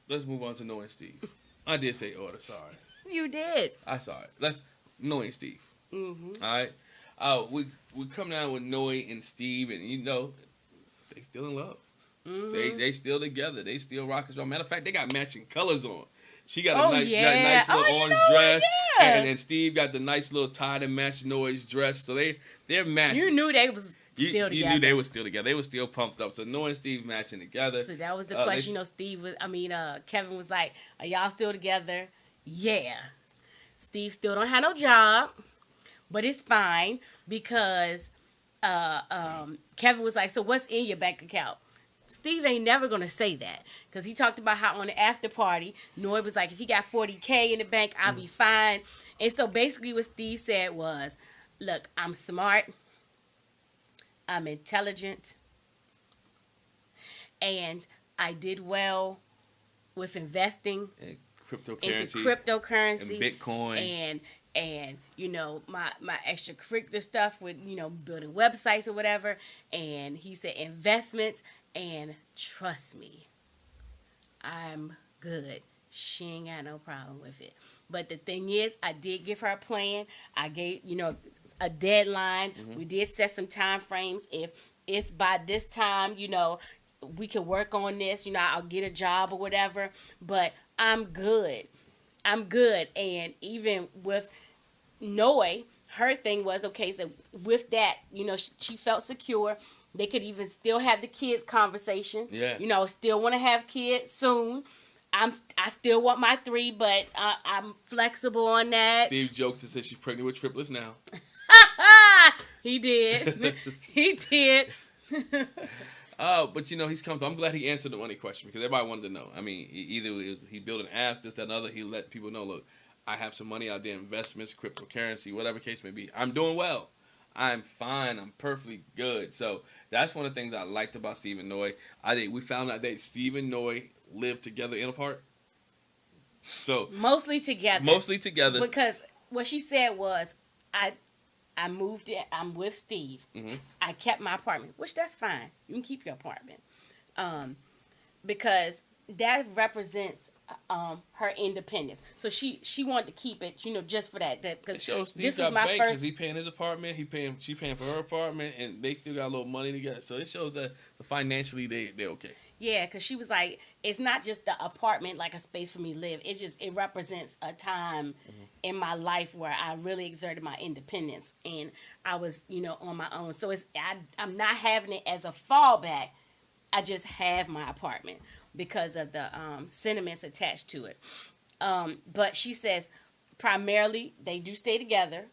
let's move on to Noi and Steve. I did say order. Sorry, You did. I saw it. Let's Noi and Steve. Mm-hmm. All right. We come down with Noi and Steve, and they still in love. Mm-hmm. They still together. They still rock as well. Matter of fact, they got matching colors on. She got Oh, got a yeah. nice little Oh, orange what? dress, Yeah. and Steve got the nice little tie to match Noi's dress. So they're matching. You knew they was still together. You knew they were still together. They were still pumped up. So Noi and Steve matching together. So that was the question. Kevin was like, "Are y'all still together?" Yeah. Steve still don't have no job, but it's fine because Kevin was like, "So what's in your bank account?" Steve ain't never gonna say that because he talked about how on the after party, Noi was like, "If he got $40K in the bank, I'll be fine." And so basically, what Steve said was, "Look, I'm smart, I'm intelligent, and I did well with investing And into cryptocurrency and Bitcoin and my extracurricular stuff with building websites or whatever." And he said investments, and trust me, I'm good. She ain't got no problem with it. But the thing is, I did give her a plan. I gave a deadline. Mm-hmm. We did set some time frames. If by this time we can work on this, I'll get a job or whatever. But I'm good. And even with Noi, her thing was, okay, so with that, she felt secure. They could even still have the kids conversation. Yeah. Still want to have kids soon. I still want my 3, but I'm flexible on that. Steve joked and said she's pregnant with triplets now. He did. He did. But he's come to. I'm glad he answered the money question because everybody wanted to know. I mean, either he built an apps, this, that, and other. He let people know, look, I have some money out there, investments, cryptocurrency, whatever case may be. I'm doing well. I'm fine. I'm perfectly good. So that's one of the things I liked about Steve and Noi. I think we found out that Steve and Noi live together and apart. So mostly together. Because what she said was, I moved in. I'm with Steve. Mm-hmm. I kept my apartment, which that's fine. You can keep your apartment, because that represents her independence. So she wanted to keep it, just for that. Because it shows Steve this got was my bank first. because he paying his apartment. She paying for her apartment, and they still got a little money together. So it shows that financially they're okay. Yeah, because she was like, it's not just the apartment, like a space for me to live. It represents a time in my life where I really exerted my independence and I was, on my own. So I'm not having it as a fallback. I just have my apartment because of the sentiments attached to it. But she says primarily they do stay together.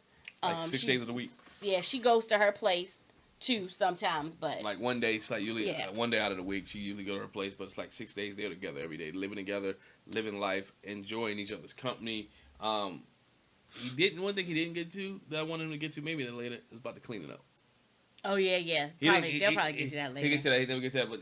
Like 6 days of the week. Yeah, she goes to her place too sometimes, but like one day, it's like usually one day out of the week she usually go to her place, but it's like 6 days they're together every day, living together, living life, enjoying each other's company. One thing he didn't get to that I wanted him to get to maybe later is about the cleaning up. Oh yeah. They'll probably get to that later. He'll get to that. He'll never get to that, but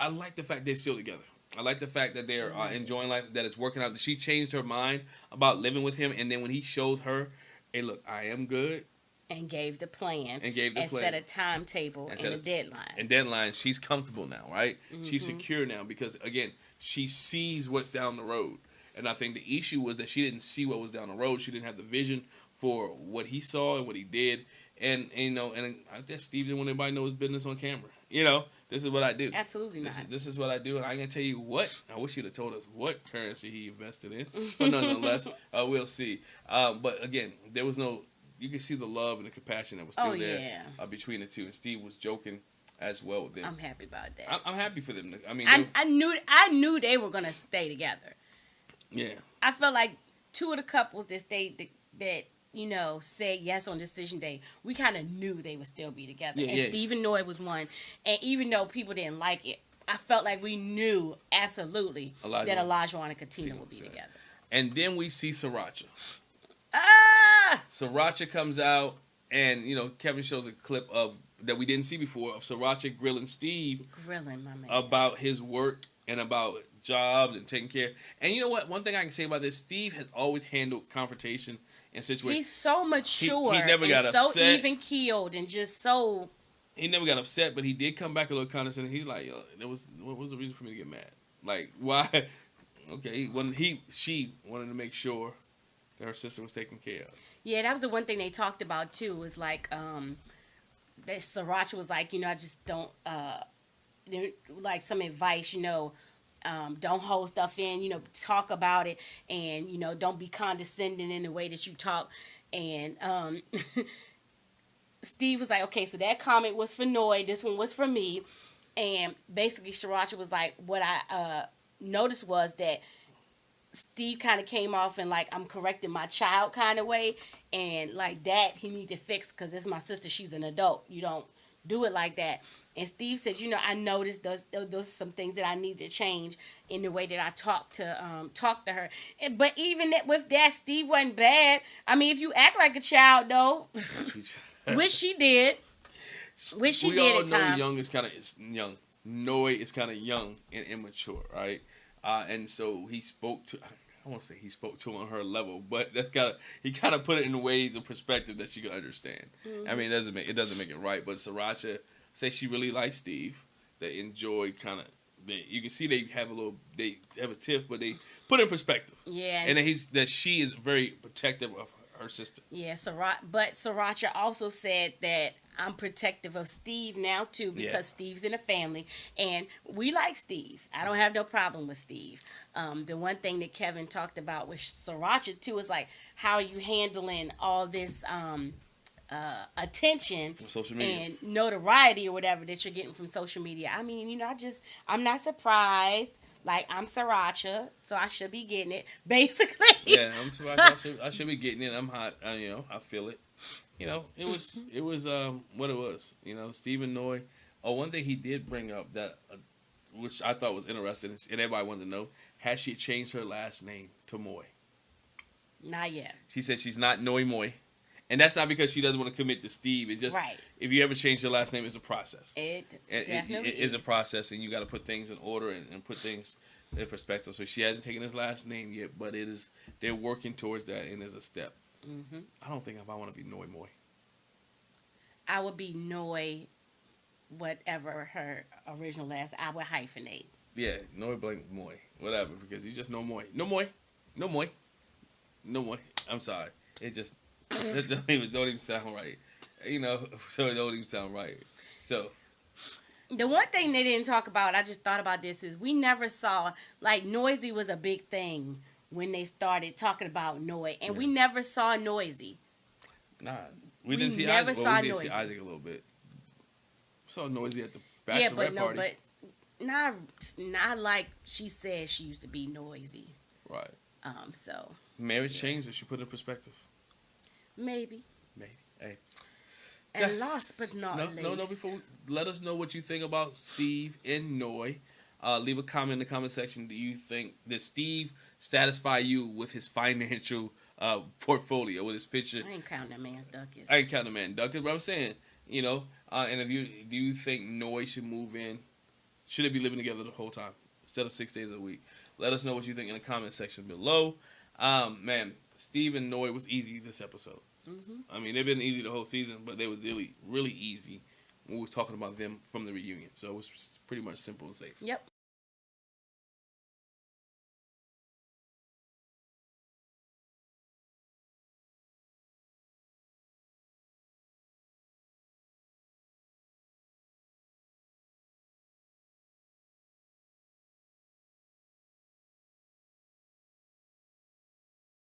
I like the fact they're still together. I like the fact that they're enjoying life, that it's working out. She changed her mind about living with him, and then when he showed her, hey, look, I am good. And gave the plan. And set a timetable and a deadline. And deadline, she's comfortable now, right? Mm-hmm. She's secure now because, again, she sees what's down the road. And I think the issue was that she didn't see what was down the road. She didn't have the vision for what he saw and what he did. And I guess Steve didn't want anybody to know his business on camera. This is what I do. Absolutely not. This is what I do, and I can tell you what. I wish you'd have told us what currency he invested in. But nonetheless, we'll see. But again, there was no. You can see the love and the compassion that was still there between the two, and Steve was joking as well with them. I'm happy about that. I'm happy for them. I mean, I knew they were gonna stay together. Yeah. I felt like two of the couples that stayed that said yes on decision day, we kind of knew they would still be together. And Steve and Noi was one. And even though people didn't like it, I felt like we knew absolutely that Elijah and Katina would be together. And then we see Sriracha. Ah! Sriracha comes out, and Kevin shows a clip of that we didn't see before of Sriracha grilling Steve. Grilling, my man. About his work and about jobs and taking care. And you know what? One thing I can say about this, Steve has always handled confrontation and situations. He's so mature. He never got upset. So even keeled and just so. He never got upset, but he did come back a little condescending. He's like, what was the reason for me to get mad? Like, why? Okay, she wanted to make sure that her sister was taken care of. Yeah, that was the one thing they talked about too. Was like that Sriracha was like, I just don't like some advice, don't hold stuff in, talk about it, and don't be condescending in the way that you talk. And Steve was like, okay, so that comment was for Noi, this one was for me. And basically Sriracha was like, what I noticed was that Steve kind of came off in like, I'm correcting my child kind of way, and like that he need to fix, because it's my sister, she's an adult, you don't do it like that. And Steve said, I noticed those some things that I need to change in the way that I talk to her. But even with that, Steve wasn't bad. I mean, if you act like a child, though, which she did, we all know Young is kind of young. Noi is kind of young and immature, right? And so he spoke to. I won't say he spoke to on her level, but he kind of put it in ways of perspective that she could understand. Mm-hmm. I mean, it doesn't make it right, but Sriracha say she really likes Steve. They enjoy you can see they have a tiff, but they put it in perspective. Yeah, and that she is very protective of her sister. Yeah, but Sriracha also said that I'm protective of Steve now too, because Steve's in the family and we like Steve. I don't have no problem with Steve. The one thing that Kevin talked about with Sriracha too is like, how are you handling all this attention from social media and notoriety or whatever that you're getting from social media? I mean, I'm not surprised. Like, I'm Sriracha, so I should be getting it, basically. Yeah, I'm Sriracha. I should be getting it. I'm hot. I feel it. It was what it was. Steve and Noi. Oh, one thing he did bring up that, which I thought was interesting, and everybody wanted to know, has she changed her last name to Moy? Not yet. She said she's not Noi Moy. And that's not because she doesn't want to commit to Steve. It's just, if you ever change your last name, it's a process. It definitely is a process, and you got to put things in order and put things in perspective. So she hasn't taken his last name yet, but they're working towards that, and there's a step. Mm-hmm. I don't think if I want to be Noi Moy. I would be Noi, whatever her original last. I would hyphenate. Yeah, Noi blank Moy, whatever, because you just no Moy, no Moy, no Moy, no Moy. I'm sorry, it just. That don't even sound right, so it don't even sound right. So the one thing they didn't talk about, I just thought about this, is we never saw, like, Noisy was a big thing when they started talking about Noi, and we never saw Noisy. Nah, we didn't see Isaac. We did see Isaac a little bit. We saw Noisy at the bachelorette party. But not like she said she used to be noisy. Right. So marriage changed her. She put it in perspective. Maybe. Hey. And last but not least. Before let us know what you think about Steve and Noi. Leave a comment in the comment section. Do you think that Steve satisfy you with his financial portfolio, with his picture? I ain't counting that man's ducats. I ain't counting that man's ducats, but I'm saying, and do you think Noi should move in? Should they be living together the whole time instead of 6 days a week? Let us know what you think in the comment section below. Man, Steve and Noi was easy this episode. Mm-hmm. I mean, they've been easy the whole season, but they was really, really easy when we were talking about them from the reunion. So it was pretty much simple and safe. Yep.